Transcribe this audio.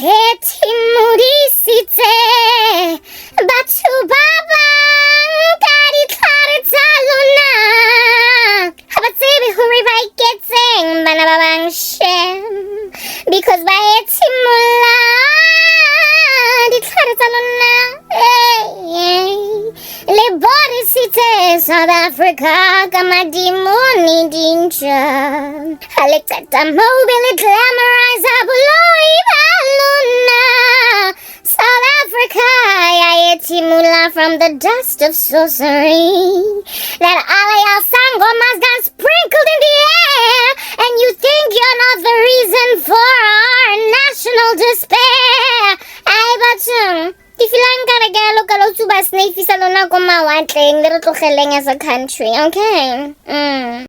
heti murisitse batho ba bang ka ditlhare tsa lona ha ba tsebe hore ba iketseng bana ba bang shem because ba etimola ditlhare tsa lona le borisitse South Africa ka madimoni dinja ha le qeta moo be le glamorize boloi ba lona South Africa ya etimula from the dust of sorcery that all of your sangomas got sprinkled in the air and you think you're not the reason for our national despair ay bathong di filang ka re galo ka lo tsuba snake fisa lona ko mawatleng le re tlogeleng as a country okay